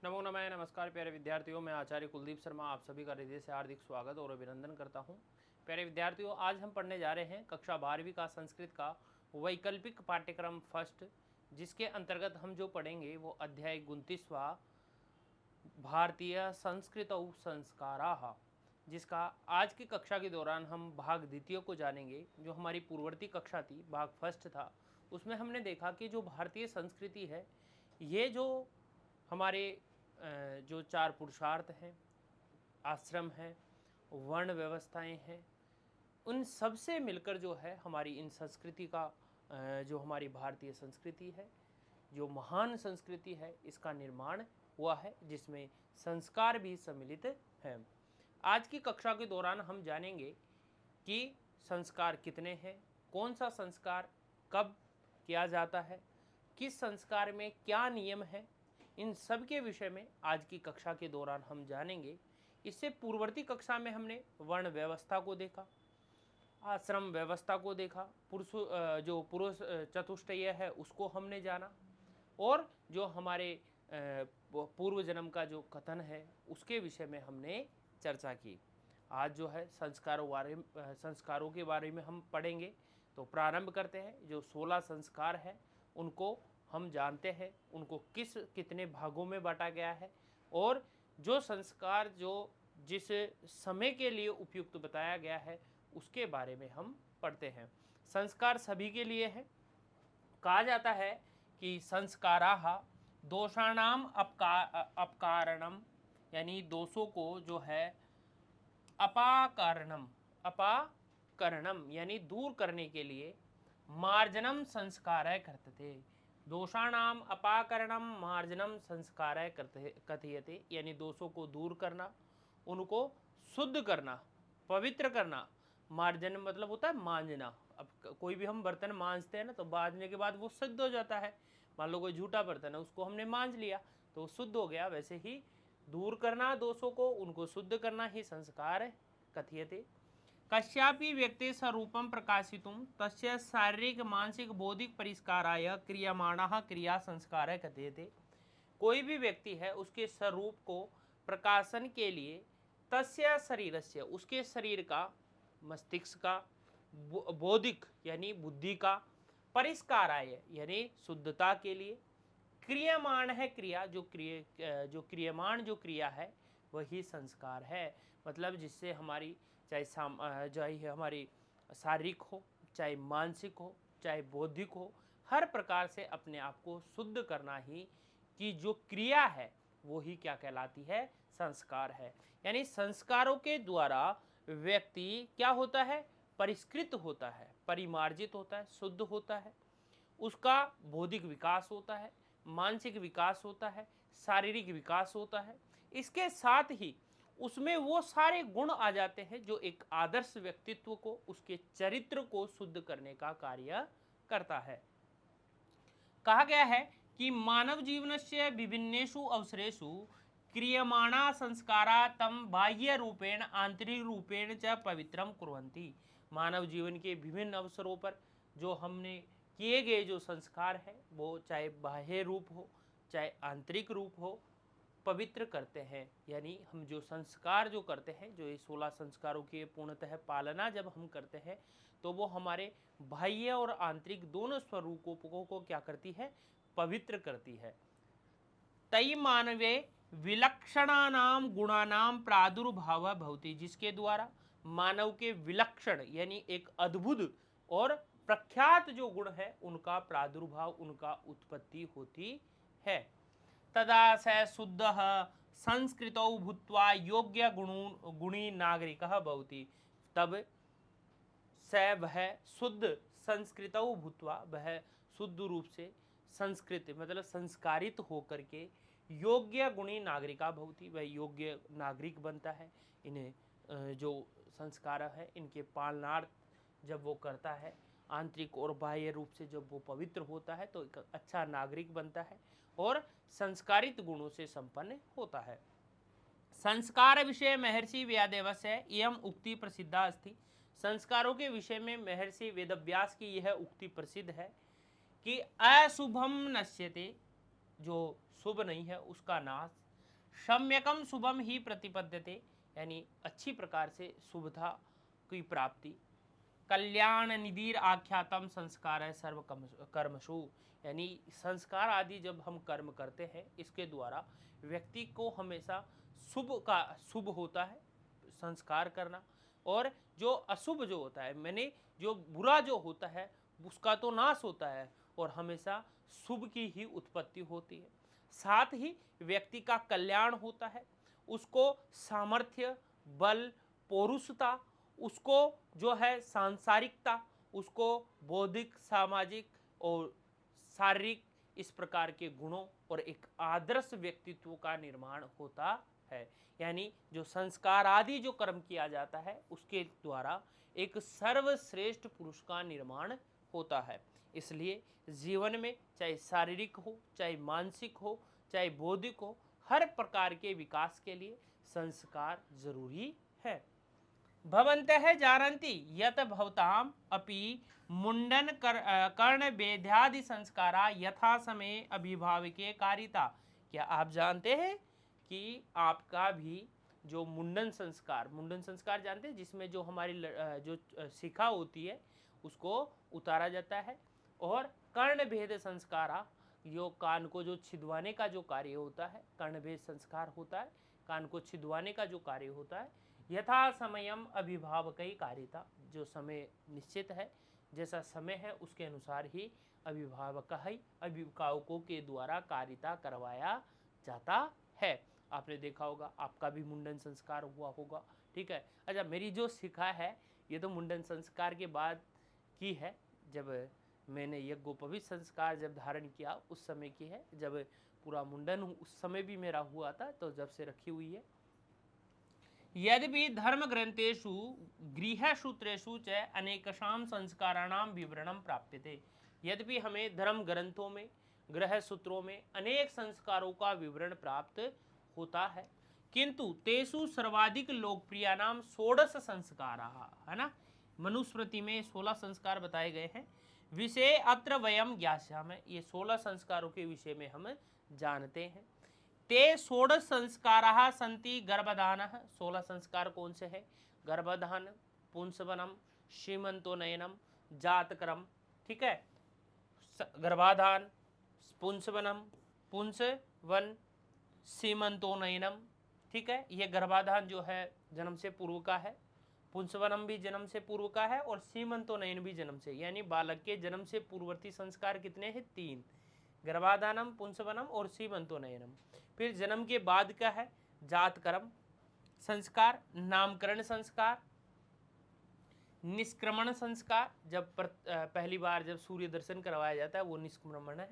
नमो नमः। नमस्कार प्यारे विद्यार्थियों, मैं आचार्य कुलदीप शर्मा आप सभी का हृदय से हार्दिक स्वागत और अभिनंदन करता हूं। प्यारे विद्यार्थियों, आज हम पढ़ने जा रहे हैं कक्षा 12वीं का संस्कृत का वैकल्पिक पाठ्यक्रम फर्स्ट, जिसके अंतर्गत हम जो पढ़ेंगे वो अध्याय 29वां भारतीय संस्कृतौ संस्काराः, जिसका आज की कक्षा के दौरान हम भाग द्वितीय को जानेंगे। जो हमारी पूर्ववर्ती कक्षा थी, भाग फर्स्ट था, उसमें हमने देखा कि जो भारतीय संस्कृति है, ये जो हमारे जो चार पुरुषार्थ हैं, आश्रम है, वर्ण व्यवस्थाएं हैं, उन सब से मिलकर जो है हमारी इन संस्कृति का जो हमारी भारतीय संस्कृति है, जो महान संस्कृति है, इसका निर्माण हुआ है, जिसमें संस्कार भी सम्मिलित हैं। आज की कक्षा के दौरान हम जानेंगे कि संस्कार कितने हैं, कौन सा संस्कार कब किया जाता है, किस संस्कार में क्या नियम है, इन सब के विषय में आज की कक्षा के दौरान हम जानेंगे। इससे पूर्ववर्ती कक्षा में हमने वर्ण व्यवस्था को देखा, आश्रम व्यवस्था को देखा, जो पुरुष चतुष्टय है उसको हमने जाना, और जो हमारे पूर्व जन्म का जो कथन है उसके विषय में हमने चर्चा की। आज जो है संस्कारों के बारे में हम पढ़ेंगे। तो प्रारंभ करते हैं। जो 16 संस्कार है उनको हम जानते हैं, उनको कितने भागों में बांटा गया है, और जो संस्कार जो जिस समय के लिए उपयुक्त बताया गया है उसके बारे में हम पढ़ते हैं। संस्कार सभी के लिए है। कहा जाता है कि संस्काराः दोषाणाम अपकारणम, यानी दोषों को जो है अपाकरणम यानी दूर करने के लिए मार्जनम संस्कारः करते। दोषाणाम अपाकरणम मार्जनम संस्कारः कथयते, यानी दोषों को दूर करना, उनको शुद्ध करना, पवित्र करना। मार्जन मतलब होता है मांजना। अब कोई भी हम बर्तन मांजते हैं ना, तो मांजने के बाद वो शुद्ध हो जाता है। मान लो कोई झूठा बर्तन है, उसको हमने मांज लिया तो वो शुद्ध हो गया। वैसे ही दूर करना दोषों को, उनको शुद्ध करना ही संस्कार कथ्यते। कस्यापि व्यक्ति स्वरूपम प्रकाशितुं तस्य शारीरिक मानसिक बौद्धिक परिष्काराय क्रियमाणः क्रिया संस्कारः कथ्यते। कोई भी व्यक्ति है, उसके स्वरूप को प्रकाशन के लिए तस्य शरीरस्य, उसके शरीर का, मस्तिष्क का, बौद्धिक यानी बुद्धि का, परिष्काराय यानी शुद्धता के लिए, क्रियमाण है क्रिया, जो क्रियमाण जो क्रिया है वही संस्कार है। मतलब जिससे हमारी चाहे हमारी शारीरिक हो, चाहे मानसिक हो, चाहे बौद्धिक हो, हर प्रकार से अपने आप को शुद्ध करना ही की जो क्रिया है वो ही क्या कहलाती है, संस्कार है। यानी संस्कारों के द्वारा व्यक्ति क्या होता है, परिष्कृत होता है, परिमार्जित होता है, शुद्ध होता है। उसका बौद्धिक विकास होता है, मानसिक विकास होता है, शारीरिक विकास होता है। इसके साथ ही उसमें वो सारे गुण आ जाते हैं जो एक आदर्श व्यक्तित्व को, उसके चरित्र को शुद्ध करने का कार्य करता है। कहा गया है कि मानव जीवनस्य विभिन्नेषु अवसरेषु क्रियमाणा संस्कारा तम बाह्य रूपेण आंतरिक रूपेण च पवित्रम कुर्वन्ति। मानव जीवन के विभिन्न अवसरों पर जो हमने किए गए जो संस्कार है, वो चाहे बाह्य रूप हो चाहे आंतरिक रूप हो, पवित्र करते हैं। यानी हम जो संस्कार जो करते हैं, जो ये 16 संस्कारों की पूर्णतः पालना जब हम करते हैं, तो वो हमारे बाह्य और आंतरिक दोनों स्वरूपों को क्या करती है, पवित्र करती है। तई मानवे विलक्षणानाम गुणानाम प्रादुर्भाव भवति, जिसके द्वारा मानव के विलक्षण यानी एक अद्भुत और प्रख्यात जो गुण है उनका प्रादुर्भाव, उनका उत्पत्ति होती है। तदा स शुद्धः संस्कृतौ भूत्वा योग्य गुणी नागरिकः भवति। तब स वह शुद्ध संस्कृतौ भूत्वा, वह शुद्ध रूप से संस्कृत मतलब संस्कारित होकर के योग्य गुणी नागरिका भवति, वह योग्य नागरिक बनता है। इन्हें जो संस्कार है इनके पालनार्थ जब वो करता है, आंतरिक और बाह्य रूप से जब वो पवित्र होता है, तो एक अच्छा नागरिक बनता है और संस्कारित गुणों से संपन्न होता है। संस्कार विषय महर्षि व्यादेवस्य एवं उक्ति प्रसिद्धा अस्ति। संस्कारों के विषय में महर्षि वेदव्यास की यह उक्ति प्रसिद्ध है कि अशुभम नश्यते, जो शुभ नहीं है उसका नाश, सम्यकम शुभम ही प्रतिपद्यते, यानी अच्छी प्रकार से शुभता की प्राप्ति। कल्याण निधिर आख्यातम संस्कार है सर्व कर्मशु, यानी संस्कार आदि जब हम कर्म करते हैं इसके द्वारा व्यक्ति को हमेशा शुभ होता है संस्कार करना, और जो अशुभ जो होता है, मैंने जो बुरा जो होता है उसका तो नाश होता है और हमेशा शुभ की ही उत्पत्ति होती है। साथ ही व्यक्ति का कल्याण होता है, उसको सामर्थ्य, बल, पौरुषता, उसको जो है सांसारिकता, उसको बौद्धिक, सामाजिक और शारीरिक इस प्रकार के गुणों और एक आदर्श व्यक्तित्व का निर्माण होता है। यानी जो संस्कार आदि जो कर्म किया जाता है उसके द्वारा एक सर्वश्रेष्ठ पुरुष का निर्माण होता है। इसलिए जीवन में चाहे शारीरिक हो, चाहे मानसिक हो, चाहे बौद्धिक हो, हर प्रकार के विकास के लिए संस्कार जरूरी है। भवन्तः जानन्ति यत भवताम अपि मुंडन कर्ण वेद्यादि संस्कारा यथा समय अभिभावके कारिता। क्या आप जानते हैं कि आपका भी जो मुंडन संस्कार जानते हैं, जिसमें जो हमारी जो शिखा होती है उसको उतारा जाता है, और कर्ण भेद संस्कारा, जो कान को जो छिदवाने का जो कार्य होता है, कर्ण भेद संस्कार होता है, कान को छिदवाने का जो कार्य होता है। यथा समयम अभिभावकई कारिता, जो समय निश्चित है, जैसा समय है उसके अनुसार ही अभिभावकों के द्वारा कारिता करवाया जाता है। आपने देखा होगा, आपका भी मुंडन संस्कार हुआ होगा, ठीक है। अच्छा, मेरी जो शिखा है ये तो मुंडन संस्कार के बाद की है, जब मैंने यज्ञोपवीत संस्कार जब धारण किया उस समय की है, जब पूरा मुंडन उस समय भी मेरा हुआ था, तो जब से रखी हुई है। यद्यपि धर्म ग्रंथेषु गृहसूत्रेषु च अनेकशाम संस्काराणाम विवरणम प्राप्यते, यद्यपि हमें धर्म ग्रंथों में, गृह सूत्रों में अनेक संस्कारों का विवरण प्राप्त होता है, किंतु तेषु सर्वाधिक लोकप्रिय नाम 16 संस्कार है ना। मनुस्मृति में 16 संस्कार बताए गए हैं। विषय अत्र वयम ज्ञास्यामः, ये 16 संस्कारों के विषय में हम जानते हैं। ते 16 संस्काराः सन्ति गर्भधानः, 16 संस्कार कौन से है? गर्भधान, पुंसवनम, सीमंतोनयनम, जातकर्म, ठीक है। गर्भाधान, पुंसवनम, पुंसवन, सीमंतोनयनम, ठीक है। ये गर्भाधान जो है जन्म से पूर्व का है, पुंसवनम भी जन्म से पूर्व का है, और सीमंतोनयन भी जन्म से, यानी बालक के जन्म से पूर्ववर्ती संस्कार कितने हैं? 3, गर्भाधानम, पुंसवनम और सीमंतोनयनम। फिर जन्म के बाद का है जातकर्म संस्कार, नामकरण संस्कार, निष्क्रमण संस्कार, जब पहली बार जब सूर्य दर्शन करवाया जाता है वो निष्क्रमण है।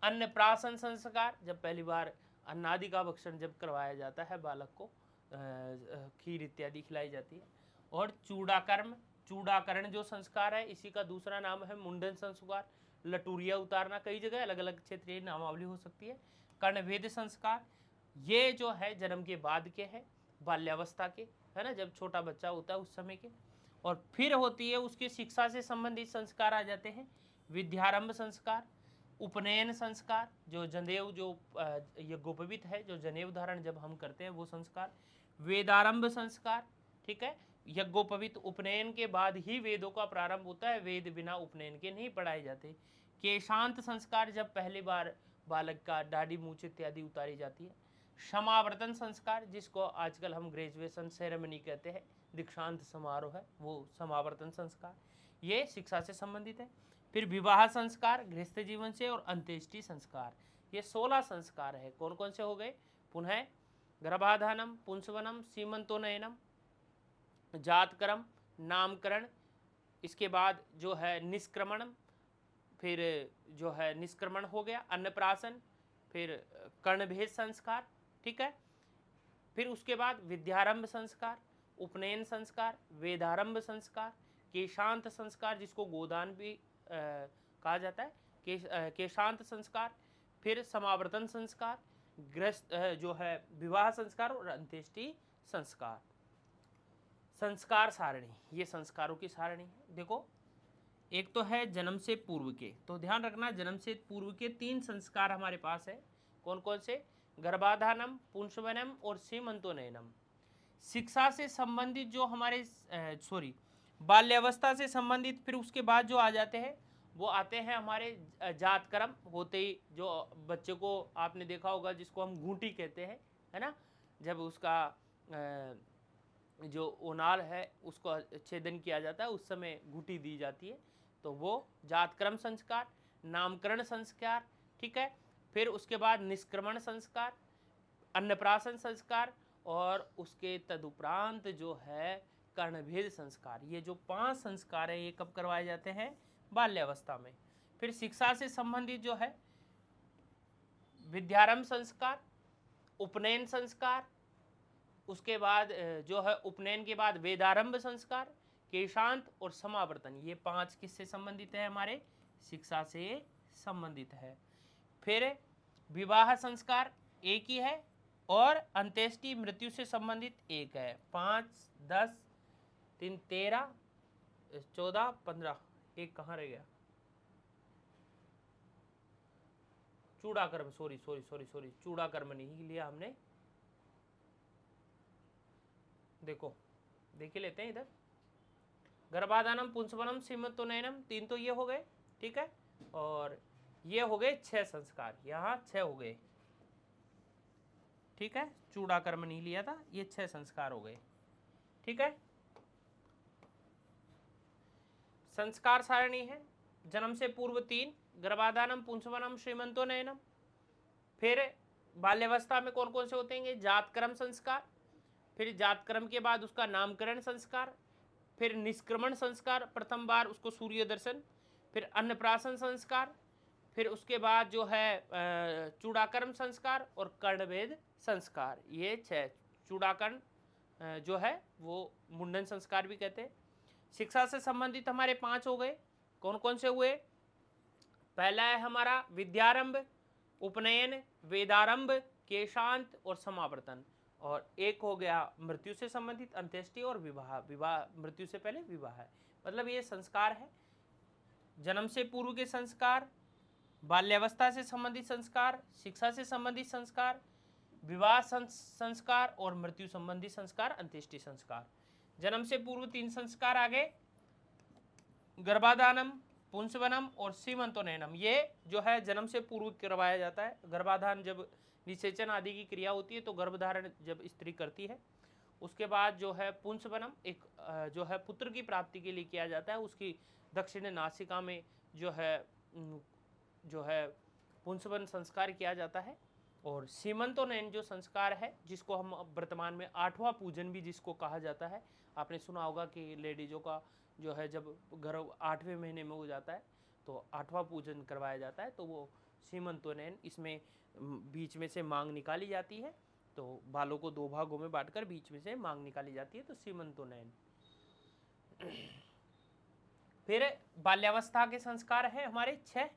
अन्नप्राशन संस्कार, जब पहली बार अन्नादि का भक्षण जब करवाया जाता है बालक को, खीर इत्यादि खिलाई जाती है। और चूड़ाकर्म, चूड़ाकरण जो संस्कार है, इसी का दूसरा नाम है मुंडन संस्कार, लटूरिया उतारना, कई जगह अलग अलग क्षेत्रीय नामावली हो सकती है। कर्णभेद संस्कार, ये जो है जन्म के बाद के हैं, बाल्यावस्था के, है ना, जब छोटा बच्चा होता है उस समय के। और फिर होती है उसकी शिक्षा से संबंधित संस्कार आ जाते हैं, विद्यारंभ संस्कार, उपनयन संस्कार, जो जनेऊ जो यज्ञोपवीत है, जो जनेऊ धारण जब हम करते हैं वो संस्कार, वेदारंभ संस्कार, ठीक है। यज्ञोपवीत उपनयन के बाद ही वेदों का प्रारंभ होता है, वेद बिना उपनयन के नहीं पढ़ाए जाते। केशांत संस्कार, जब पहली बार बालक का दाढ़ी मूछ इत्यादि उतारी जाती है। समावर्तन संस्कार, जिसको आजकल हम ग्रेजुएशन सेरेमनी कहते हैं, दीक्षांत समारोह है, वो समावर्तन संस्कार, ये शिक्षा से संबंधित है। फिर विवाह संस्कार, गृहस्थ जीवन से, और अंत्येष्टि संस्कार, ये 16 संस्कार है। कौन कौन से हो गए? पुनः गर्भाधानम, पुंसवनम, सीमंतोनयनम, जातकर्म, नामकरण, इसके बाद जो है निष्क्रमण, फिर जो है निष्क्रमण हो गया, अन्नप्राशन, फिर कर्णभेद संस्कार, ठीक है। फिर उसके बाद विद्यारंभ संस्कार, उपनयन संस्कार, वेदारंभ संस्कार, केशांत संस्कार, जिसको गोदान भी कहा जाता है, केशांत संस्कार, फिर समावर्तन संस्कार, गृहस्थ जो है विवाह संस्कार, और अंत्येष्टि संस्कार। संस्कार सारणी, ये संस्कारों की सारणी है। देखो, एक तो है जन्म से पूर्व के, तो ध्यान रखना जन्म से पूर्व के 3 संस्कार हमारे पास है। कौन कौन से? गर्भाधानम, पुंसवनम और सीमंतोनयनम। शिक्षा से संबंधित जो हमारे बाल्यावस्था से संबंधित फिर उसके बाद जो आ जाते हैं वो आते हैं हमारे जातकर्म होते ही, जो बच्चे को आपने देखा होगा जिसको हम घूंटी कहते हैं, है ना, जब उसका जो ओनाल है उसको छेदन किया जाता है उस समय घूंटी दी जाती है, तो वो जातकर्म संस्कार, नामकरण संस्कार, ठीक है। फिर उसके बाद निष्क्रमण संस्कार, अन्नप्राशन संस्कार और उसके तदुपरांत जो है कर्णभेद संस्कार। ये जो 5 संस्कार है ये कब करवाए जाते हैं? बाल्यावस्था में। फिर शिक्षा से संबंधित जो है विद्यारंभ संस्कार, उपनयन संस्कार, उसके बाद जो है उपनयन के बाद वेदारंभ संस्कार, केशांत और समावर्तन। ये 5 किससे संबंधित है? हमारे शिक्षा से संबंधित है। फिर विवाह संस्कार एक ही है और अंत्येष्टि मृत्यु से संबंधित एक है। 5, 10, 3, 13, 14, 15, एक कहाँ रह गया? चूड़ाकर्म, सॉरी, चूड़ाकर्म नहीं लिया हमने, देखो देख ही लेते हैं इधर। गर्भाधानम, पुंसवनम, सीमंतोनयनम, 3 तो ये हो गए, ठीक है, और ये हो गए 6 संस्कार, यहाँ 6 हो गए, ठीक है। चूड़ाकर्म नहीं लिया था, ये 6 संस्कार हो गए, ठीक है। संस्कार सारणी है, जन्म से पूर्व 3, गर्भाधानम, पुंसवनम, श्रीमंतोनयनम। फिर बाल्यावस्था में कौन कौन से होते हैं? जातकर्म संस्कार, फिर जातकर्म के बाद उसका नामकरण संस्कार, फिर निष्क्रमण संस्कार, प्रथम बार उसको सूर्य दर्शन, फिर अन्नप्राशन संस्कार, फिर उसके बाद जो है चूड़ाकर्म संस्कार और कर्णभेद संस्कार। ये 6 चूड़ाकर्ण जो है वो मुंडन संस्कार भी कहते हैं। शिक्षा से संबंधित हमारे 5 हो गए, कौन कौन से हुए? पहला है हमारा विद्यारंभ, उपनयन, वेदारंभ, केशांत और समावर्तन, और एक हो गया मृत्यु से संबंधित अंत्येष्टि और विवाह। विवाह मृत्यु से पहले विवाह है, मतलब ये संस्कार है। जन्म से पूर्व के संस्कार, बाल्यावस्था से संबंधित संस्कार, शिक्षा से संबंधित संस्कार, विवाह संस्कार और मृत्यु संबंधी संस्कार, अंत्येष्टि संस्कार। जन्म से पूर्व 3 संस्कार आ गए, गर्भाधानम, पुंसवनम और सीमंतोनयनम। ये जो है जन्म से पूर्व करवाया जाता है। गर्भाधान जब निषेचन आदि की क्रिया होती है तो गर्भधारण जब स्त्री करती है, उसके बाद जो है पुंसवनम एक जो है पुत्र की प्राप्ति के लिए किया जाता है, उसकी दक्षिण नासिका में जो है पुंसवन संस्कार किया जाता है। और सीमंतोनयन जो संस्कार है जिसको हम वर्तमान में 8वां पूजन भी जिसको कहा जाता है, आपने सुना होगा कि लेडीजों का जो है जब गर्भ 8वें महीने में हो जाता है तो 8वां पूजन करवाया जाता है, तो वो सीमंतोनयन, इसमें बीच में से मांग निकाली जाती है, तो बालों को 2 भागों में बांटकर बीच में से मांग निकाली जाती है, तो सीमंतोनयन। फिर बाल्यावस्था के संस्कार है हमारे 6।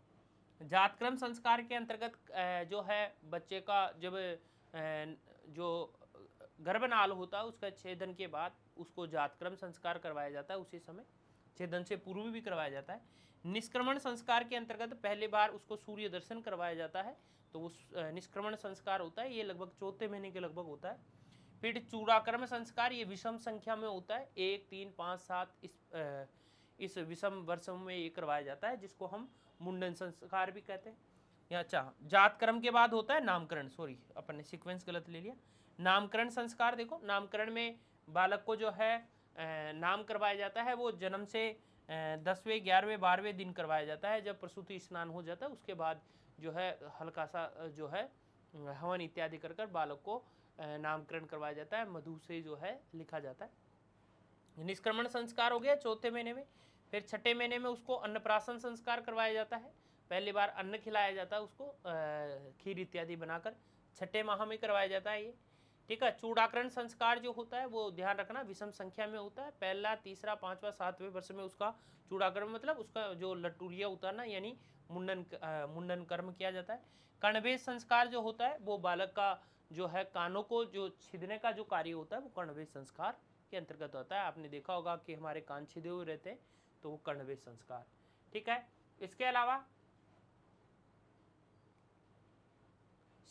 जातक्रम संस्कार के अंतर्गत जो है बच्चे का जब जो गर्भनाल होता है उसका छेदन के बाद उसको जातक्रम संस्कार करवाया जाता है, उसी समय छेदन से पूर्व भी करवाया जाता है। निष्क्रमण संस्कार के अंतर्गत पहली बार उसको सूर्य दर्शन करवाया जाता है, तो वो निष्क्रमण संस्कार होता है, ये लगभग 4थे महीने के लगभग होता है। फिर चूड़ाकर्म संस्कार, ये विषम संख्या में होता है, 1, 3, 5, 7 इस विषम वर्षों में ये करवाया जाता है, जिसको हम मुंडन संस्कार भी कहते हैं। या अच्छा, जातकर्म के बाद होता है नामकरण, सॉरी अपन ने सीक्वेंस गलत ले लिया। नामकरण संस्कार देखो, नामकरण में बालक को जो है नाम करवाया जाता है, वो जन्म से 10वें, 11वें, 12वें दिन करवाया जाता है, जब प्रसूति स्नान हो जाता है उसके बाद जो है हल्का सा जो है हवन इत्यादि कर कर बालक को नामकरण करवाया जाता है, मधु से जो है लिखा जाता है। निष्क्रमण संस्कार हो गया 4थे महीने में। फिर 6ठे महीने में उसको अन्नप्राशन संस्कार करवाया जाता है, पहली बार अन्न खिलाया जाता है उसको खीर इत्यादि बनाकर, 6ठे माह में करवाया जाता है ये, ठीक है। चूड़ाकरण संस्कार जो होता है वो ध्यान रखना विषम संख्या में होता है, पहला, तीसरा, 5वां, 7वें वर्ष में उसका चूड़ाकरण मतलब उसका जो लटूरिया उतारना यानी मुंडन कर्म किया जाता है। कर्णभेद संस्कार जो होता है वो बालक का जो है कानों को जो छिदने का जो कार्य होता है वो कर्णभेद संस्कार के अंतर्गत होता है। आपने देखा होगा कि हमारे कान छिदे हुए रहते हैं, तो वो कर्णभेद संस्कार, ठीक है। इसके अलावा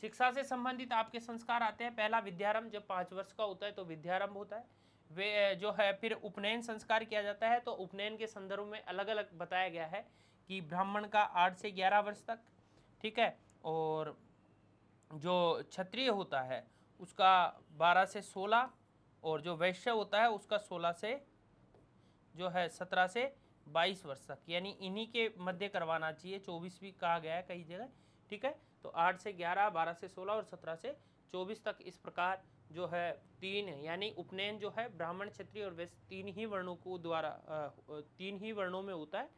शिक्षा से संबंधित आपके संस्कार आते हैं। पहला विद्यारंभ, जब 5 वर्ष का होता है तो विद्यारंभ होता है। वे जो है फिर उपनयन संस्कार किया जाता है। तो उपनयन के संदर्भ में अलग अलग बताया गया है कि ब्राह्मण का 8 से 11 वर्ष तक, ठीक है, और जो क्षत्रिय होता है उसका 12 से 16, और जो वैश्य होता है उसका 16 से जो है 17 से 22 वर्ष तक, यानी इन्हीं के मध्य करवाना चाहिए। 24 भी कहा गया है कई जगह, ठीक है। तो 8 से 11, 12 से 16 और 17 से 24 तक, इस प्रकार जो है 3, यानी उपनयन जो है ब्राह्मण, क्षत्रिय और वैश्य 3 ही वर्णों को द्वारा 3 ही वर्णों में होता है।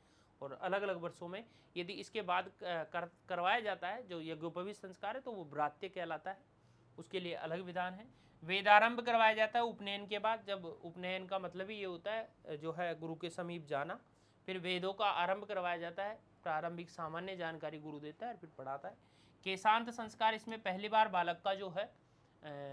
और अलग अलग वर्षों में यदि इसके बाद करवाया जाता है जो यज्ञोपवीत संस्कार है तो वो व्रात्य कहलाता है, उसके लिए अलग विधान है। वेदारंभ करवाया जाता है उपनयन के बाद, जब उपनयन का मतलब ही ये होता है जो है गुरु के समीप जाना। फिर वेदों का आरंभ करवाया जाता है, प्रारंभिक सामान्य जानकारी गुरु देता है और फिर पढ़ाता है। केशांत संस्कार, इसमें पहली बार बालक का जो है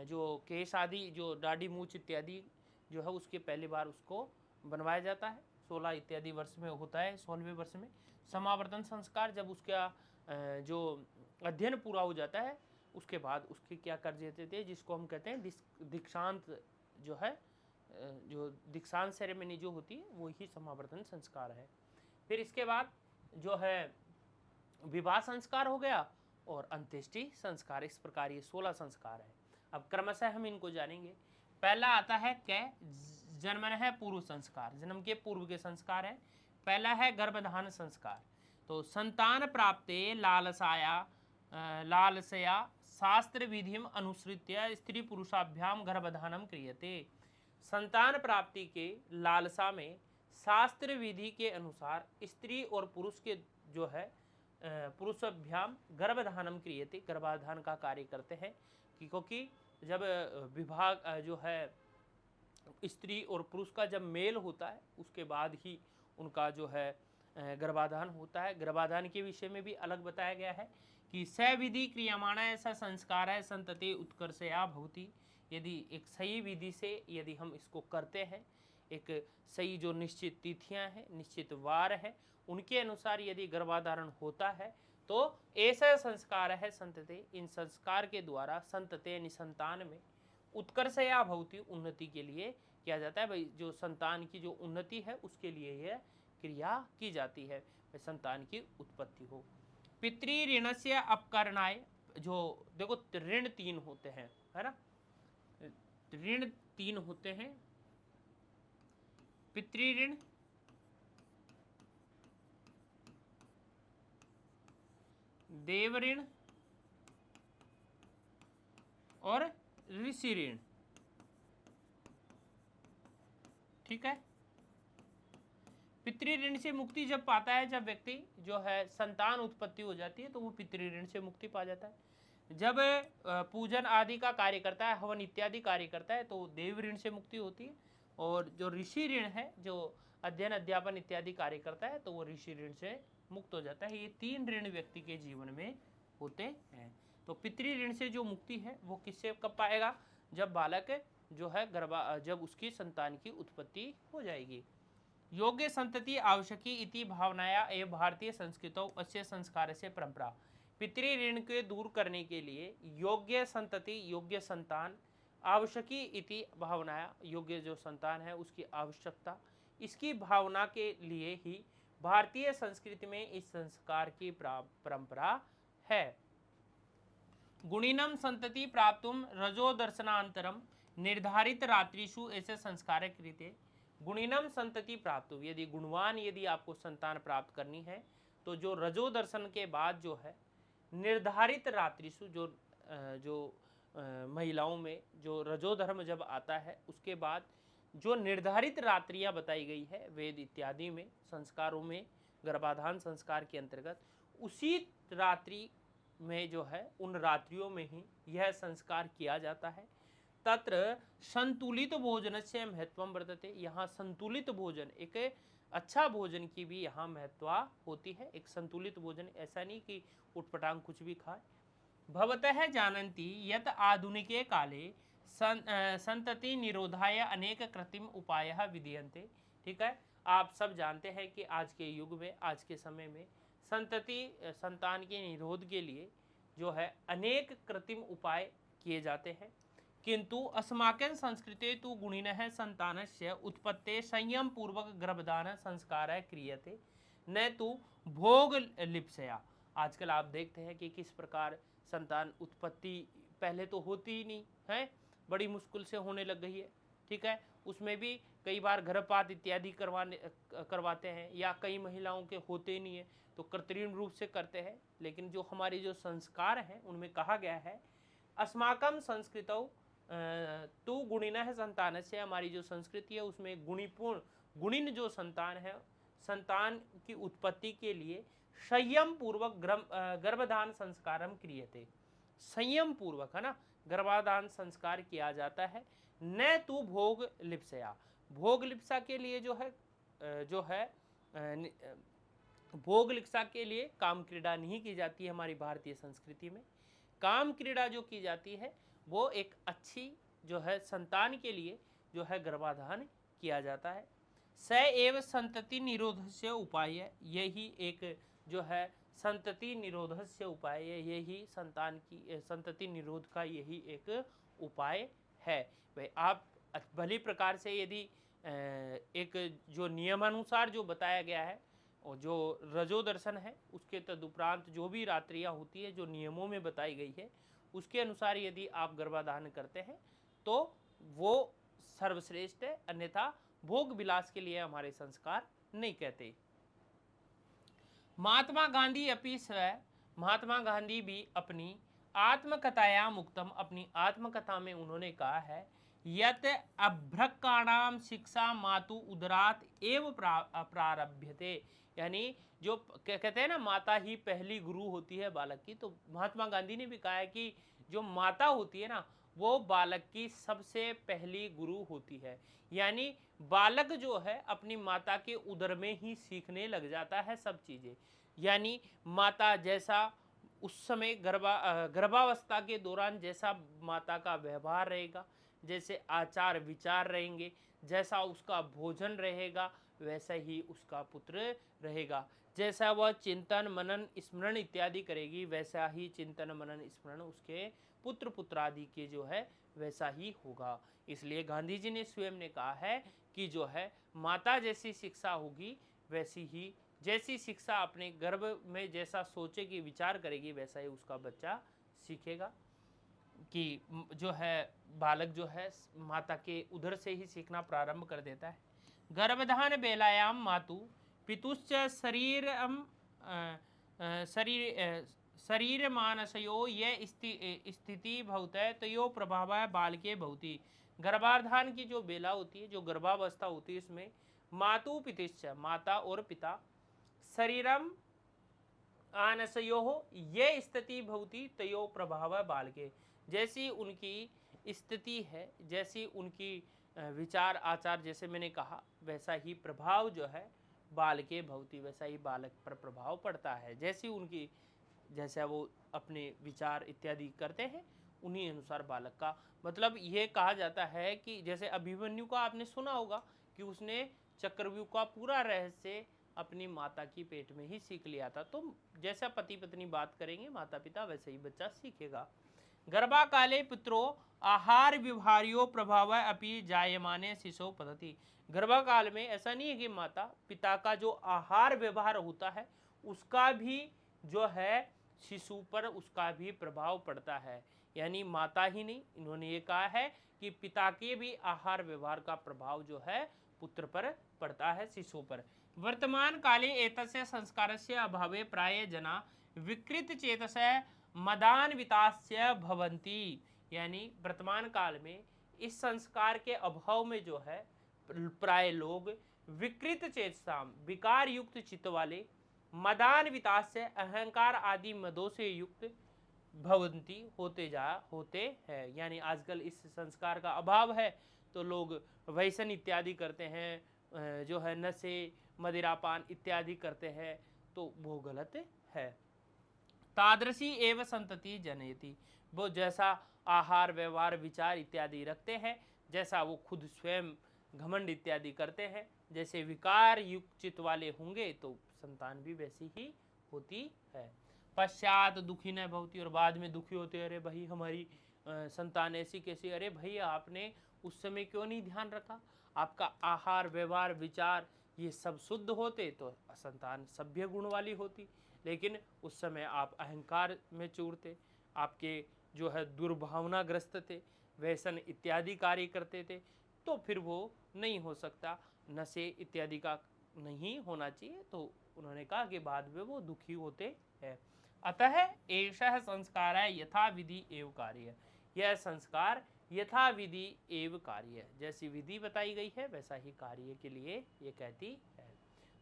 जो केश आदि, जो दाढ़ी मूछ इत्यादि जो है उसके पहली बार उसको बनवाया जाता है। 16 इत्यादि वर्ष में होता है, 16वें वर्ष में। समावर्तन संस्कार, जब उसका जो अध्ययन पूरा हो जाता है उसके बाद उसके क्या कर देते थे, जिसको हम कहते हैं दीक्षांत, जो है जो दीक्षांत सेरेमनी जो होती है वो ही समावर्तन संस्कार है। फिर इसके बाद जो है विवाह संस्कार हो गया और अंत्येष्टि संस्कार। इस प्रकार ये 16 संस्कार है। अब क्रमशः हम इनको जानेंगे। पहला आता है कै जन्मन है पूर्व संस्कार, जन्म के पूर्व के संस्कार है। पहला है गर्भधान संस्कार। तो संतान प्राप्ते लालसया शास्त्र विधिम अनुसृत्य स्त्री पुरुषाभ्याम गर्भधानम क्रियते। संतान प्राप्ति के लालसा में शास्त्र विधि के अनुसार स्त्री और पुरुष के जो है पुरुषाभ्याम गर्भधानम क्रियते, गर्भाधान का कार्य करते हैं। क्योंकि जब विभाग जो है स्त्री और पुरुष का जब मेल होता है उसके बाद ही उनका जो है गर्भाधान होता है। गर्भाधान के विषय में भी अलग बताया गया है कि सविधि क्रियमाण ऐसा संस्कार है संतति उत्कर्षया भवति। यदि एक सही विधि से यदि हम इसको करते हैं, एक सही जो निश्चित तिथियां हैं, निश्चित वार है, उनके अनुसार यदि गर्भाधारण होता है तो ऐसा संस्कार है संतते। इन संस्कार के द्वारा संतते यानी संतान में उत्कर्षया भवति, उन्नति के लिए किया जाता है। भाई जो संतान की जो उन्नति है उसके लिए यह क्रिया की जाती है, संतान की उत्पत्ति हो। पितृ से अपकरणाय, जो देखो ऋण 3 होते हैं, है ना, ऋण 3 होते हैं। पितृ ऋण, देव ऋण और ऋषि ऋण, ठीक है। पितृ ऋण से मुक्ति जब पाता है, जब व्यक्ति जो है संतान उत्पत्ति हो जाती है तो वो पितृ ऋण से मुक्ति पा जाता है। जब पूजन आदि का कार्य करता है, हवन इत्यादि कार्य करता है तो देव ऋण से मुक्ति होती है। और जो ऋषि ऋण है, जो अध्ययन अध्यापन इत्यादि कार्य करता है तो वो ऋषि ऋण से मुक्त हो जाता है। ये 3 ऋण व्यक्ति के जीवन में होते हैं। तो पितृ ऋण से जो मुक्ति है वो किससे कब पाएगा, जब बालक जो है जब उसकी संतान की उत्पत्ति हो जाएगी। योग्य संतति आवश्यकी इति भावनाया एवं भारतीय संस्कृतौ अस्य संस्कार से परंपरा। पितृ ऋण के दूर करने के लिए योग्य संतति, योग्य संतान, आवश्यकी इति भावनाया, योग्य जो संतान है उसकी आवश्यकता, इसकी भावना के लिए ही भारतीय संस्कृति में इस संस्कार की परंपरा है। गुणिनम संतति प्राप्तुम रजो दर्शनांतरम निर्धारित रात्रिषु ऐसे संस्कार कृते। गुणिनम संतति प्राप्त, यदि गुणवान यदि आपको संतान प्राप्त करनी है तो जो रजो दर्शन के बाद जो है निर्धारित रात्रिषु, जो महिलाओं में जो रजो धर्म जब आता है उसके बाद जो निर्धारित रात्रियां बताई गई है वेद इत्यादि में, संस्कारों में, गर्भाधान संस्कार के अंतर्गत, उसी रात्रि में जो है उन रात्रियों में ही यह संस्कार किया जाता है। तत्र संतुलित भोजन से महत्व वर्तते। यहाँ संतुलित भोजन, एक अच्छा भोजन की भी यहाँ महत्व होती है। एक संतुलित भोजन, ऐसा नहीं कि उटपटांग कुछ भी खाए। भवतः जानन्ति यत आधुनिके काले संतति निरोधाय अनेक कृत्रिम उपायः विधीयन्ते। ठीक है, आप सब जानते हैं कि आज के युग में, आज के समय में संतान के निरोध के लिए जो है अनेक कृत्रिम उपाय किए जाते हैं, किंतु अस्माकं संस्कृते तु गुणिनः संतानस्य उत्पत्ते संयम पूर्वक गर्भधारण संस्कार क्रियते न तो भोग लिप्सया। आजकल आप देखते हैं कि किस प्रकार संतान उत्पत्ति पहले तो होती ही नहीं है, बड़ी मुश्किल से होने लग गई है, ठीक है। उसमें भी कई बार गर्भपात इत्यादि करवाते हैं, या कई महिलाओं के होते नहीं है तो कृत्रिम रूप से करते हैं। लेकिन जो हमारे जो संस्कार हैं उनमें कहा गया है अस्माकं संस्कृतौ तो गुणिनः संतानस्य, हमारी जो संस्कृति है उसमें गुणीपूर्ण गुणिन जो संतान है, संतान की उत्पत्ति के लिए संयम पूर्वक गर्भधान संस्कारम क्रियते, संयम पूर्वक है ना गर्भाधान संस्कार किया जाता है। न तो भोग लिप्सया, भोग लिप्सा के लिए जो है भोग लिप्सा के लिए काम क्रीड़ा नहीं की जाती है हमारी भारतीय संस्कृति में। काम क्रीड़ा जो की जाती है वो एक अच्छी जो है संतान के लिए जो है गर्भाधान किया जाता है। स एव संतति निरोधस्य उपाय है, यही एक जो है संतति निरोधस्य उपाय है, यही संतान की संतति निरोध का यही एक उपाय है। भाई आप भली प्रकार से यदि एक जो नियमानुसार जो बताया गया है और जो रजो दर्शन है उसके तदुपरांत जो भी रात्रियां होती है जो नियमों में बताई गई है उसके अनुसार यदि आप गर्भाधान करते हैं तो वो सर्वश्रेष्ठ है, अन्यथा भोग विलास के लिए हमारे संस्कार नहीं कहते। महात्मा गांधी अपनी महात्मा गांधी भी अपनी आत्मकथायाम उक्तम, अपनी आत्मकथा में उन्होंने कहा है यत अभ्रकाणाम शिक्षा मातु उदरात एव प्रारभ्यते, यानी जो कहते हैं ना माता ही पहली गुरु होती है बालक की, तो महात्मा गांधी ने भी कहा है कि जो माता होती है ना वो बालक की सबसे पहली गुरु होती है। यानी बालक जो है अपनी माता के उदर में ही सीखने लग जाता है सब चीज़ें। यानी माता जैसा उस समय गर्भावस्था के दौरान जैसा माता का व्यवहार रहेगा, जैसे आचार विचार रहेंगे, जैसा उसका भोजन रहेगा वैसा ही उसका पुत्र रहेगा। जैसा वह चिंतन मनन स्मरण इत्यादि करेगी वैसा ही चिंतन मनन स्मरण उसके पुत्र पुत्रादि के जो है वैसा ही होगा। इसलिए गांधी जी ने स्वयं ने कहा है कि जो है माता जैसी शिक्षा होगी वैसी ही, जैसी शिक्षा अपने गर्भ में जैसा सोचेगी विचार करेगी वैसा ही उसका बच्चा सीखेगा। कि जो है बालक जो है माता के उदर से ही सीखना प्रारंभ कर देता है। गर्भधान बेलायाम मातु पितुश्च शरीर मानसयो ये स्थिति भवतः तयो प्रभाव बालके भवति। गर्भाधान की जो बेला होती है, जो गर्भावस्था होती है, इसमें मातु पितुश्च, माता और पिता, शरीरम आनसयो ये स्थिति भवति तयो प्रभाव बालके, जैसी उनकी स्थिति है, जैसी उनकी विचार आचार जैसे मैंने कहा वैसा ही प्रभाव जो है बालके भवति, वैसा ही बालक पर प्रभाव पड़ता है। जैसी उनकी जैसा वो अपने विचार इत्यादि करते हैं उन्हीं अनुसार बालक का, मतलब ये कहा जाता है कि जैसे अभिमन्यु का आपने सुना होगा कि उसने चक्रव्यूह का पूरा रहस्य अपनी माता की पेट में ही सीख लिया था। तो जैसा पति पत्नी बात करेंगे माता पिता वैसे ही बच्चा सीखेगा। गर्भा काले पुत्रो आहार व्यवहारियो प्रभाव अपि जायमाने शिशो पद्धति। गर्भा काल में ऐसा नहीं है कि माता पिता का जो आहार व्यवहार होता है उसका भी जो है शिशु पर उसका भी प्रभाव पड़ता है। यानी माता ही नहीं, इन्होंने ये कहा है कि पिता के भी आहार व्यवहार का प्रभाव जो है पुत्र पर पड़ता है, शिशु पर। वर्तमान काले एतस्य संस्कारस्य अभावे प्राय जना विकृत चेतस्य मदान्वितास्य भवन्ति। यानी वर्तमान काल में इस संस्कार के अभाव में जो है प्राय लोग विकृत चेतसा, विकार युक्त चित्त वाले, मदान्वितास्य अहंकार आदि मदों से युक्त भवंती होते हैं। यानी आजकल इस संस्कार का अभाव है तो लोग व्यसन इत्यादि करते हैं, जो है नशे मदिरापान इत्यादि करते हैं, तो वो गलत है। तादृशी एवं संतति जनयति, वो जैसा आहार व्यवहार विचार इत्यादि रखते हैं, जैसा वो खुद स्वयं घमंड इत्यादि करते हैं, जैसे विकार युक्त चित्त वाले होंगे तो संतान भी वैसी ही होती है। पश्चात दुखी न भवती, और बाद में दुखी होते, अरे भाई हमारी संतान ऐसी कैसी, अरे भाई आपने उस समय क्यों नहीं ध्यान रखा, आपका आहार व्यवहार विचार ये सब शुद्ध होते तो संतान सभ्य गुण वाली होती, लेकिन उस समय आप अहंकार में चूर थे, आपके जो है दुर्भावनाग्रस्त थे, व्यसन इत्यादि कार्य करते थे, तो फिर वो नहीं हो सकता, नशे इत्यादि का नहीं होना चाहिए। तो उन्होंने कहा कि बाद में वो दुखी होते हैं। अतः एषः संस्कार यथा विधि एव कार्य, यह संस्कार यथा विधि एव कार्य, जैसी विधि बताई गई है वैसा ही कार्य के लिए ये कहती है।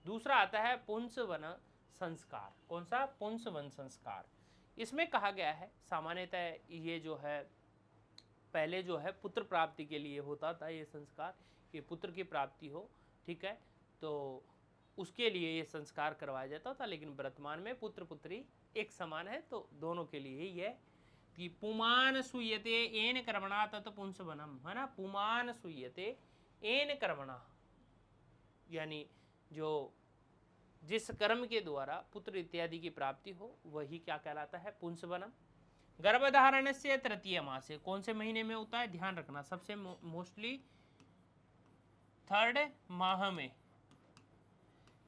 दूसरा आता है पुंसवन संस्कार। कौन सा? पुंसवन संस्कार। इसमें कहा गया है सामान्यतः ये जो है पहले जो है पुत्र प्राप्ति के लिए होता था ये संस्कार, कि पुत्र की प्राप्ति हो, ठीक है, तो उसके लिए ये संस्कार करवाया जाता था, लेकिन वर्तमान में पुत्र पुत्री एक समान है, तो दोनों के लिए ही है कि पुमान सुयते एन कर्मणा तत् पुंसवनम, है ना, पुमान सुयते एन कर्मणा, यानी जो जिस कर्म के द्वारा पुत्र इत्यादि की प्राप्ति हो वही क्या कहलाता है? पुंसवनम। गर्भधारण से तृतीय मास, कौन से महीने में होता है? ध्यान रखना, सबसे मोस्टली 3rd माह में,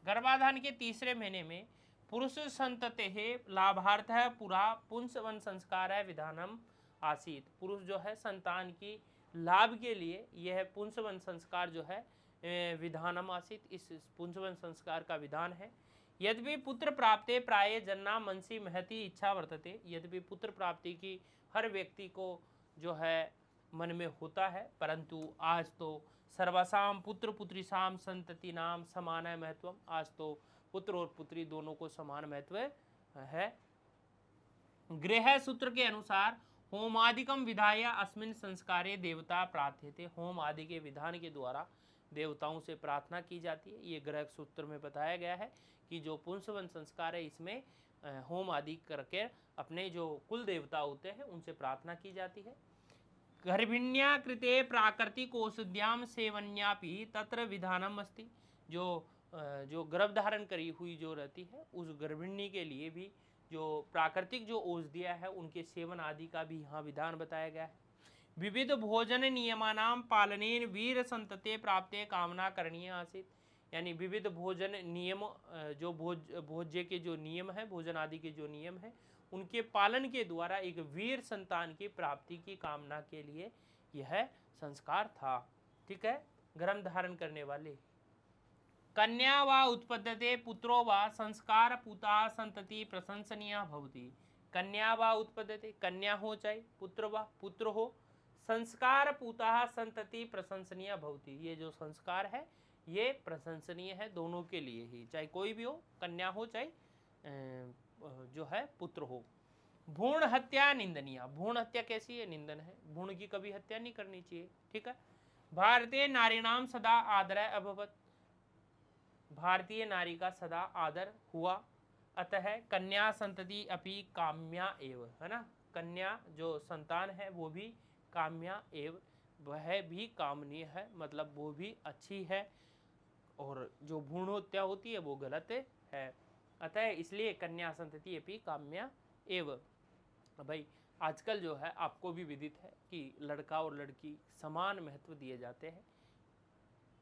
गर्भाधान के तीसरे महीने में पुरुष संतते लाभार्थ पुरा पुंसवन संस्कार है विधानम आसीत। पुरुष जो है संतान की लाभ के लिए यह पुंसवन संस्कार जो है विधानम आसीत, इस पुंसवन संस्कार का विधान है। यद्यपि पुत्र प्राप्ते प्राय जन्ना मनसी महती इच्छा वर्तते, यद्यपि पुत्र प्राप्ति की हर व्यक्ति को जो है मन में होता है, परंतु आज तो सर्वसाम पुत्र पुत्रीसाम संतति नाम समान महत्वम, आज तो पुत्र और पुत्री दोनों को समान महत्व है। गृह सूत्र के अनुसार होमादिकम विधाय अस्मिन संस्कारे देवता प्रार्थ्यते, होम आदि के विधान के द्वारा देवताओं से प्रार्थना की जाती है। ये गृह सूत्र में बताया गया है कि जो पुंसवन संस्कार है इसमें होम आदि करके अपने जो कुल देवता होते हैं उनसे प्रार्थना की जाती है। गर्भिण्या कृते प्राकृतिक औषध्याम सेवन्यापि तत्र विधानम अस्ति, जो गर्भ धारण करी हुई जो रहती है उस गर्भिणी के लिए भी जो प्राकृतिक जो औषधियाँ है उनके सेवन आदि का भी यहाँ विधान बताया गया है। विविध भोजन नियमानाम पालनेन वीर संतते प्राप्ते कामना करणीय आसीत, यानी विविध भोजन नियम, जो भोज्य के जो नियम है, भोजन आदि के जो नियम है उनके पालन के द्वारा एक वीर संतान की प्राप्ति की कामना के लिए यह संस्कार था, ठीक है। गर्भ धारण करने वाले कन्या वा उत्पद्यते पुत्रो वा संस्कार पुता संतति प्रशंसनीय भवति, कन्या वा उत्पद्यते, कन्या हो चाहे पुत्र हो, संस्कार पुता संतति प्रशंसनीय भवति, ये जो संस्कार है ये प्रशंसनीय है दोनों के लिए ही, चाहे कोई भी हो, कन्या हो चाहे जो है पुत्र हो। भ्रूण हत्या निंदनीय, भ्रूण हत्या कैसी है? निंदन है, भ्रूण की कभी हत्या नहीं करनी चाहिए, ठीक है। भारतीय नारीणाम सदा आदर अभवत, भारतीय नारी का सदा आदर हुआ, अतः कन्या संतति अपि काम्या एव, है ना, कन्या जो संतान है वो भी काम्या एव, वह भी कामनीय है, मतलब वो भी अच्छी है, और जो भ्रूण हत्या होती है वो गलत है, अतः इसलिए कन्या संतति अपि काम्या एव। भाई आजकल जो है आपको भी विदित है कि लड़का और लड़की समान महत्व दिए जाते हैं।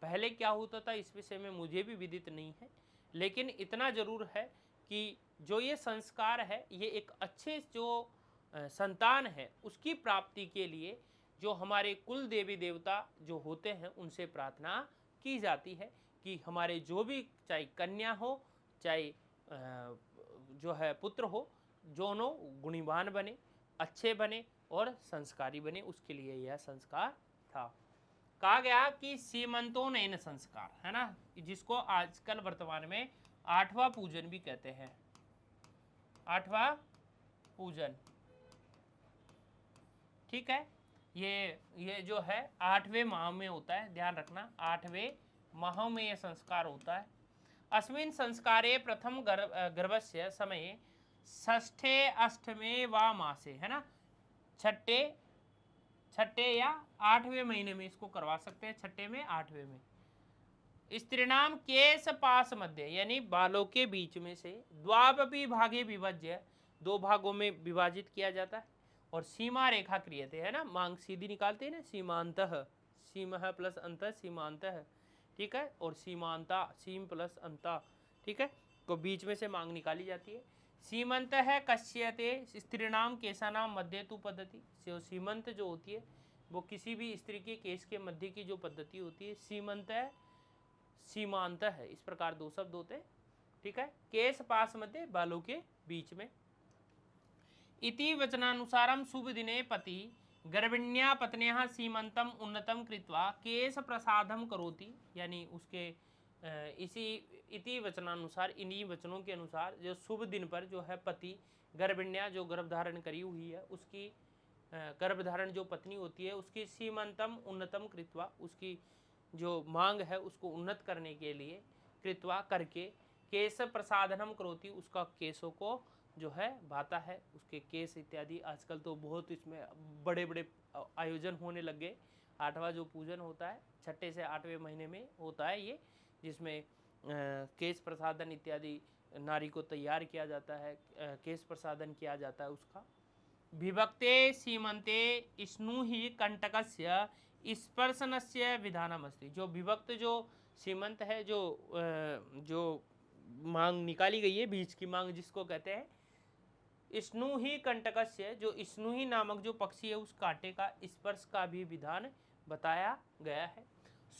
पहले क्या होता था इस विषय में मुझे भी विदित नहीं है, लेकिन इतना जरूर है कि जो ये संस्कार है ये एक अच्छे जो संतान है उसकी प्राप्ति के लिए जो हमारे कुल देवी देवता जो होते हैं उनसे प्रार्थना की जाती है कि हमारे जो भी, चाहे कन्या हो चाहे जो है पुत्र हो, दोनों गुणवान बने, अच्छे बने और संस्कारी बने, उसके लिए यह संस्कार था। कहा गया कि सीमंतोनयन संस्कार, है ना, जिसको आजकल वर्तमान में 8वां पूजन भी कहते हैं, 8वां पूजन, ठीक है। ये जो है 8वें माह में होता है, ध्यान रखना, 8वें माह में यह संस्कार होता है। अस्मिन् संस्कारे प्रथम गर्भस्य समय षष्ठे अष्टमे वा मासे, है ना, छठे या 8वें महीने में इसको करवा सकते हैं, छठे में 8वें में। स्त्रीणाम केश पास मध्य, यानी बालों के बीच में से द्वावपि भागे विभज्य दो भागों में विभाजित किया जाता है। और सीमा रेखा क्रियते है ना, मांग सीधी निकालते हैं ना, सीमांतः, सीमा प्लस अंतः सीमांतः, ठीक है, और सीमांता सीम प्लस अंता, ठीक है, तो बीच में से मांग निकाली जाती है। सीमंत है कश्यते स्त्रीणाम केशानाम मध्य तु पद्धति, जो सीमंत जो होती है वो किसी भी स्त्री के केश के मध्य की जो पद्धति होती है, सीमंत है सीमांत है, इस प्रकार दो शब्द होते हैं, ठीक है। केश पास मध्य बालों के बीच में। इति वचनानुसारम शुभ दिने पति गर्भिण्या पत्न्याः सीमंतम उन्नतम कृत्वा केश प्रसादम करोति, यानी उसके इसी इति वचनानुसार, इन्हीं वचनों के अनुसार जो शुभ दिन पर जो है पति गर्भिण्या जो गर्भधारण करी हुई है उसकी गर्भधारण जो पत्नी होती है उसकी सीमंतम उन्नतम कृत्वा, उसकी जो मांग है उसको उन्नत करने के लिए कृत्वा करके केश प्रसाधनम करोति, उसका केशों को जो है भाता है, उसके केस इत्यादि। आजकल तो बहुत इसमें बड़े बड़े आयोजन होने लग गए। 8वां जो पूजन होता है 6ठे से 8वें महीने में होता है ये, जिसमें केश प्रसादन इत्यादि नारी को तैयार किया जाता है, केश प्रसादन किया जाता है उसका। विभक्ते सीमंते स्नु ही कंटकस्य स्पर्शनस्य विधानमस्ति, जो विभक्त जो सीमंत है, जो मांग निकाली गई है, बीच की मांग जिसको कहते हैं, स्नु ही कंटकस्य, जो स्नु ही नामक जो पक्षी है उस कांटे का स्पर्श का भी विधान बताया गया है।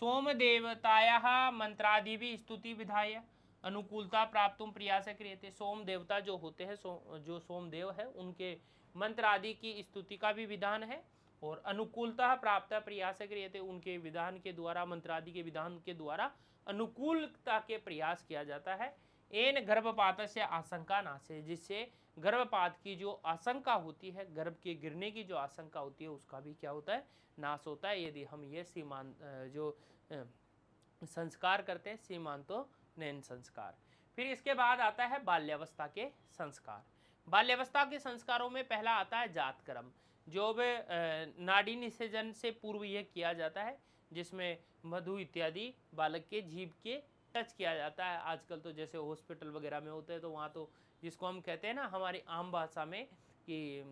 सोम देवताया मंत्रादि भी स्तुति विधाय अनुकूलता प्राप्त प्रयास क्रियते, सोम देवता जो होते हैं, जो सोमदेव है उनके मंत्र आदि की स्तुति का भी विधान है, और अनुकूलता प्राप्त प्रयास क्रियते, उनके विधान के द्वारा, मंत्र आदि के विधान के द्वारा अनुकूलता के प्रयास किया जाता है। एन गर्भपात से आशंका नाशे, जिससे गर्भपात की जो आशंका होती है, गर्भ के गिरने की जो आशंका होती है उसका भी क्या होता है, नाश होता है, यदि हम ये सीमांत जो संस्कार करते हैं, सीमांतो नयन संस्कार। फिर इसके बाद आता है बाल्यावस्था के संस्कार। बाल्यावस्था के संस्कारों में पहला आता है जात कर्म, जो नाड़ी निषेचन से पूर्व यह किया जाता है, जिसमें मधु इत्यादि बालक के जीभ के टच किया जाता है। आजकल तो जैसे हॉस्पिटल वगैरह में होते हैं तो वहाँ तो जिसको हम कहते हैं ना हमारी आम भाषा में कि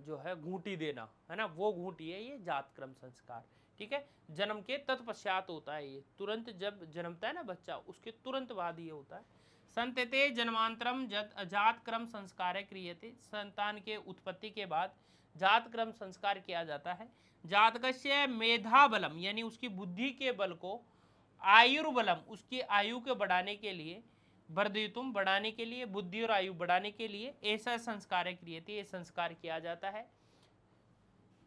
जो है घूंटी देना, है ना, वो घूंटी है ये जात क्रम संस्कार, ठीक है। जन्म के तत्पश्चात होता है ये, तुरंत जब जन्मता है ना बच्चा उसके तुरंत बाद ये होता है। संतते जन्मांतरम जात क्रम संस्कार क्रियते, संतान के उत्पत्ति के बाद जात क्रम संस्कार किया जाता है। जातकस्य मेधा बलम, यानी उसकी बुद्धि के बल को, आयुर्बलम, उसकी आयु के बढ़ाने के लिए, वर्धितुम बढ़ाने के लिए, बुद्धि और आयु बढ़ाने के लिए ऐसा संस्कार क्रियते, ये संस्कार किया जाता है।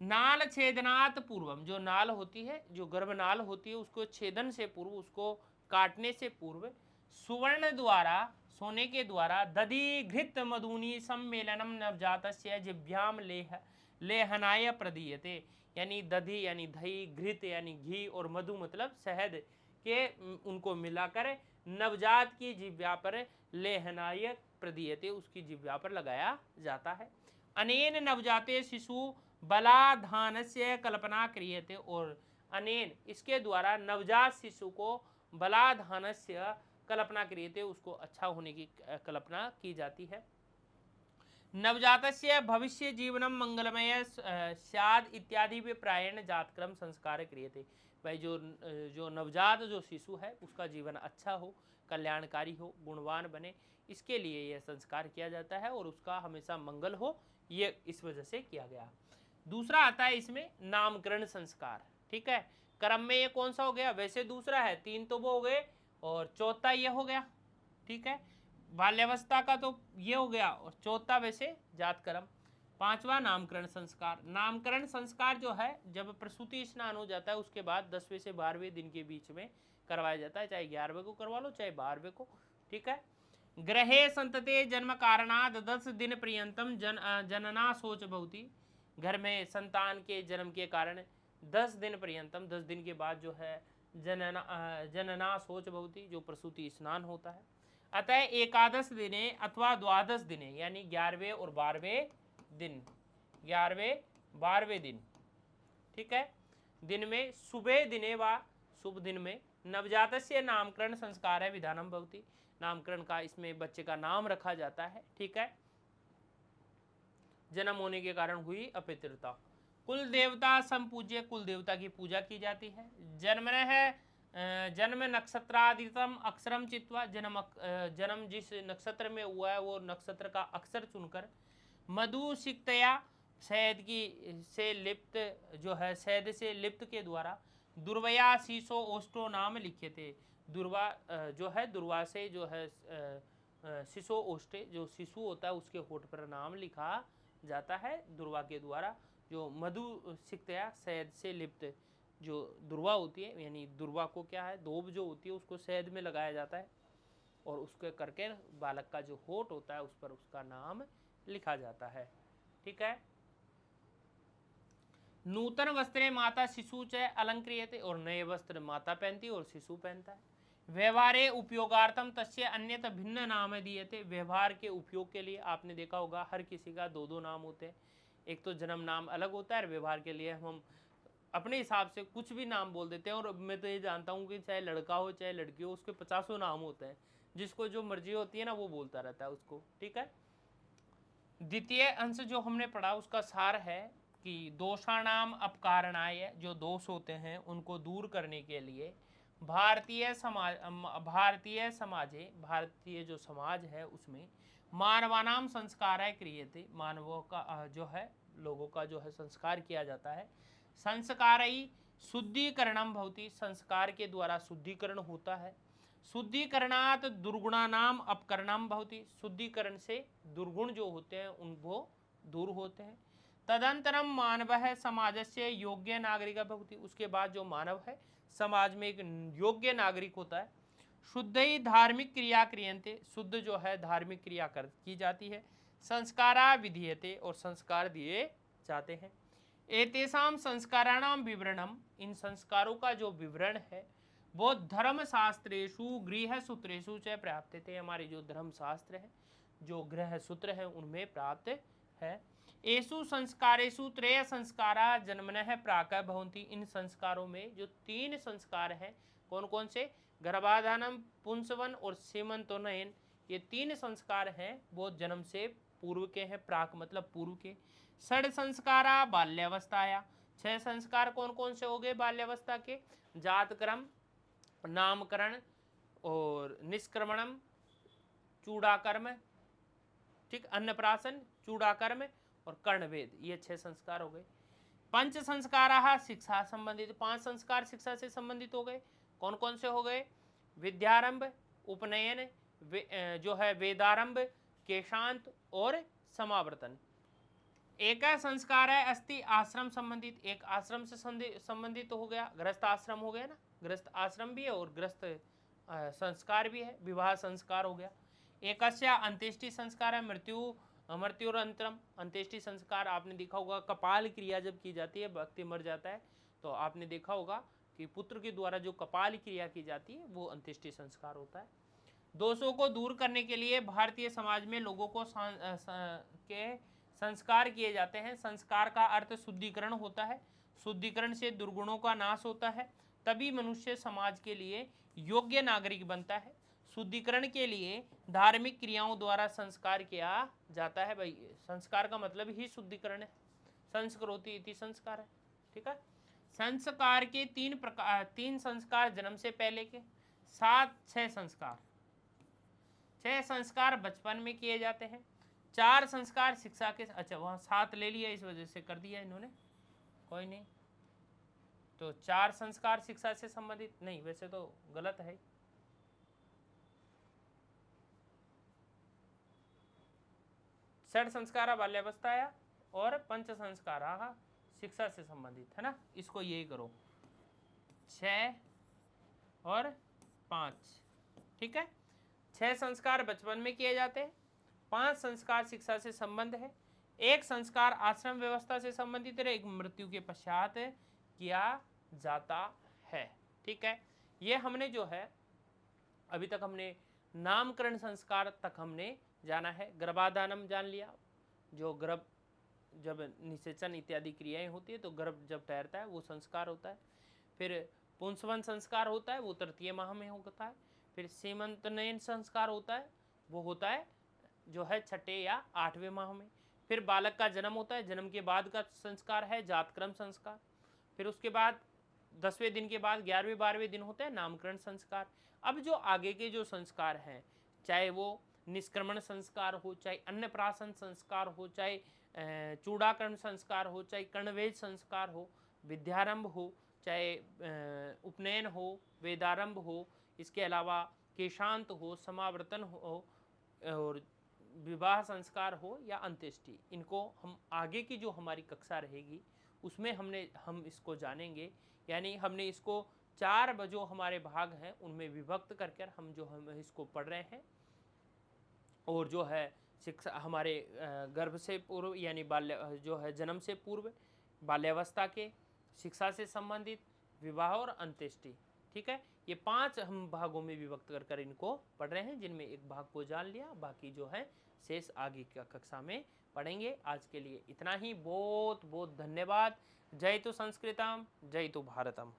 नाल छेदनात् पूर्वम, जो नाल होती है, जो गर्भनाल होती है उसको छेदन से पूर्व, उसको काटने से पूर्व, सुवर्ण द्वारा, सोने के द्वारा, दधि घृत मधुनी सम्मेलनम नवजातस्य जिभ्याम लेहनाय प्रदीयते, यानी दधि यानी दही, घृत यानी घी, और मधु मतलब शहद के उनको मिलाकर नवजात की जिह्वा पर लेहनाय प्रदीयते, उसकी जिह्वा पर लगाया जाता है। अनेन नवजाते शिशु बलाधानस्य कल्पना क्रियते, और अनेन इसके द्वारा नवजात शिशु को बलाधानस्य कल्पना क्रियते, उसको अच्छा होने की कल्पना की जाती है। नवजातस्य भविष्य जीवनम मंगलमय स्याद इत्यादि भी प्रायण जातक्रम संस्कार क्रियते, भाई जो नवजात जो शिशु है उसका जीवन अच्छा हो, कल्याणकारी हो, गुणवान बने, इसके लिए यह संस्कार किया जाता है और उसका हमेशा मंगल हो, ये इस वजह से किया गया। दूसरा आता है इसमें नामकरण संस्कार, ठीक है। क्रम में ये कौन सा हो गया, वैसे दूसरा है, 3 तो वो हो गए और चौथा ये हो गया, ठीक है। बाल्यावस्था का तो ये हो गया और चौथा वैसे जात कर्म। 5वां नामकरण संस्कार। नामकरण संस्कार जो है जब प्रसूति स्नान हो जाता है उसके बाद 10वें से 12वें दिन के बीच में करवाया जाता है, चाहे 11वें को करवा लो चाहे 12वें को, ठीक है। ग्रहे संतते जन्म कारणाद 10 दिन पर्यंतम जनना शोच भवति, घर में संतान के जन्म के कारण 10 दिन पर्यंतम, 10 दिन के बाद जो है जनना शोच भवति, जो प्रसूति स्नान होता है। अतः एकादश दिने अथवा द्वादश दिने, यानी 11वें और 12वें दिन, 11वें 12वें दिन, ठीक है, दिन में सुबह दिने व शुभ दिन में नवजातस्य नामकरण संस्कार है विधानम भवति, नामकरण का इसमें बच्चे का नाम रखा जाता है, ठीक है। जन्म होने के कारण हुई अपितृता। कुल देवता संपूज्य, कुल देवता की पूजा की जाती है। जन्म है जन्म नक्षत्रादितम अक्षरम चित्वा, जन्म जिस नक्षत्र में हुआ है वो नक्षत्र का अक्षर चुनकर मधु सिक्तया, शहद की से लिप्त जो है, शहद से लिप्त के द्वारा दुर्वया शीशो ओष्टो नाम लिखे थे। दुर्वा जो है दुर्वा से जो है शिशो ओष्टे, जो शिशु होता है उसके होठ पर नाम लिखा जाता है दुर्वा के द्वारा। जो मधु सिक्तया, शहद से लिप्त जो दुर्वा होती है, यानी दुर्वा को क्या है, दोब जो होती है उसको शहद में लगाया जाता है और उसके करके बालक का जो होठ होता है उस पर उसका नाम लिखा जाता है। ठीक है। नूतन वस्त्रे माता शिशु च अलंक्रियते, और नए वस्त्र माता पहनती है और शिशु पहनता है। व्यवहारे उपयोगार्थम तस्य अन्यत भिन्न नाम दिए। व्यवहार के उपयोग के लिए आपने देखा होगा हर किसी का दो दो नाम होते हैं। एक तो जन्म नाम अलग होता है और व्यवहार के लिए हम अपने हिसाब से कुछ भी नाम बोल देते हैं। और मैं तो ये जानता हूँ कि चाहे लड़का हो चाहे लड़की हो उसके 50 नाम होते हैं, जिसको जो मर्जी होती है ना वो बोलता रहता है उसको। ठीक है। द्वितीय अंश जो हमने पढ़ा उसका सार है कि दोषाणाम अपकारणाय, जो दोष होते हैं उनको दूर करने के लिए भारतीय जो समाज है उसमें मानवानाम संस्कार क्रियते, मानवों का जो है लोगों का जो है संस्कार किया जाता है। संस्कारई शुद्धिकरणम भवति, संस्कार के द्वारा शुद्धिकरण होता है। शुद्धिकरणात दुर्गुणानाम अपकरणम भवति, शुद्धिकरण से दुर्गुण जो होते हैं उन वो दूर होते हैं। तदंतरम मानव है समाज से योग्य नागरिक भवति, उसके बाद जो मानव है समाज में एक योग्य नागरिक होता है। शुद्ध ही धार्मिक क्रिया क्रियन्ते, शुद्ध जो है धार्मिक क्रिया की जाती है। संस्कारा विधीयते, और संस्कार दिए जाते हैं। एतेषाम संस्काराणाम विवरणम, इन संस्कारों का जो विवरण है वो धर्म शास्त्रेषु गृह सूत्रेषु च प्राप्त थे, हमारे जो धर्म शास्त्र है जो गृह सूत्र है उनमें प्राप्त है। एषु संस्कारेषु त्रय संस्कारा जन्मनः प्राक भवन्ति, इन संस्कारों में जो 3 संस्कार हैं, कौन कौन से, गर्भाधानम, पुंसवन और सीमंतोनयन, ये 3 संस्कार हैं वो जन्म से पूर्व के हैं, प्राक मतलब पूर्व के। षड संस्कारा बाल्यावस्थाया, 6 संस्कार कौन कौन से हो गए बाल्यावस्था के, जातक्रम, नामकरण और निष्क्रमणम, चूड़ाकर्म, ठीक, अन्नप्राशन, चूड़ाकर्म और कर्णवेद, ये 6 संस्कार हो गए। पंच संस्कार शिक्षा संबंधित, 5 संस्कार शिक्षा से संबंधित हो गए। कौन कौन से हो गए, विद्यारंभ, उपनयन, जो है वेदारंभ, केशांत और समावर्तन। एक संस्कार है अस्ति आश्रम संबंधित, एक आश्रम से संबंधित हो गया, गृहस्थ आश्रम हो गया ना, गृहस्थ आश्रम भी है और गृहस्थ संस्कार भी है, विवाह संस्कार हो गया। एक अंत्येष्टि संस्कार है, मृत्युरंतरम, अंत्येष्टि संस्कार आपने देखा होगा, कपाल क्रिया जब की जाती है, व्यक्ति मर जाता है तो आपने देखा होगा कि पुत्र के द्वारा जो कपाल क्रिया की जाती है वो अंत्येष्टि संस्कार होता है। दोषों को दूर करने के लिए भारतीय समाज में लोगों को के संस्कार किए जाते हैं। संस्कार का अर्थ शुद्धिकरण होता है, शुद्धिकरण से दुर्गुणों का नाश होता है, तभी मनुष्य समाज के लिए योग्य नागरिक बनता है। शुद्धिकरण के लिए धार्मिक क्रियाओं द्वारा संस्कार किया जाता है। भाई संस्कार का मतलब ही शुद्धिकरण है, संस्करोति इति संस्कार है। ठीक है। संस्कार के 3 प्रकार, 3 संस्कार जन्म से पहले के, 6 संस्कार, 6 संस्कार बचपन में किए जाते हैं, 4 संस्कार शिक्षा के, अच्छा वहाँ 7 ले लिया इस वजह से कर दिया इन्होंने, कोई नहीं। तो 4 संस्कार शिक्षा से संबंधित नहीं, वैसे तो गलत है। षड संस्कार बाल्यावस्थाया और पंच संस्कार शिक्षा से संबंधित है ना, इसको यही करो 6 और 5। ठीक है। 6 संस्कार बचपन में किए जाते हैं, 5 संस्कार शिक्षा से संबंध है, 1 संस्कार आश्रम व्यवस्था से संबंधित है, 1 मृत्यु के पश्चात किया जाता है। ठीक है। ये हमने जो है अभी तक हमने नामकरण संस्कार तक हमने जाना है। गर्भाधानम जान लिया, जो गर्भ जब निषेचन इत्यादि क्रियाएं होती है तो गर्भ जब ठहरता है वो संस्कार होता है। फिर पुंसवन संस्कार होता है, वो 3य माह में होता है। फिर सीमंतनयन संस्कार होता है, वो होता है जो है 6ठे या 8वें माह में। फिर बालक का जन्म होता है, जन्म के बाद का संस्कार है जातक्रम संस्कार। फिर उसके बाद 10वें दिन के बाद 11वें 12वें दिन होता है नामकरण संस्कार। अब जो आगे के जो संस्कार हैं, चाहे वो निष्क्रमण संस्कार हो, चाहे अन्नप्राशन संस्कार हो, चाहे चूड़ाकरण संस्कार हो, चाहे कर्णवेद संस्कार हो, विद्यारंभ हो, चाहे उपनयन हो, वेदारंभ हो, इसके अलावा केशांत हो, समावर्तन हो और विवाह संस्कार हो या अंत्येष्टि, इनको हम आगे की जो हमारी कक्षा रहेगी उसमें हम इसको जानेंगे। यानी हमने इसको 4 जो हमारे भाग हैं उनमें विभक्त करके हम इसको पढ़ रहे हैं। और जो है शिक्षा हमारे गर्भ से पूर्व यानी बाल्य जो है जन्म से पूर्व, बाल्यावस्था के, शिक्षा से संबंधित, विवाह और अंत्येष्टि। ठीक है, ये 5 हम भागों में विभक्त कर इनको पढ़ रहे हैं, जिनमें एक भाग को जान लिया, बाकी जो है शेष आगे की कक्षा में पढ़ेंगे। आज के लिए इतना ही, बहुत बहुत धन्यवाद। जय तो संस्कृतम, जय तो भारतम।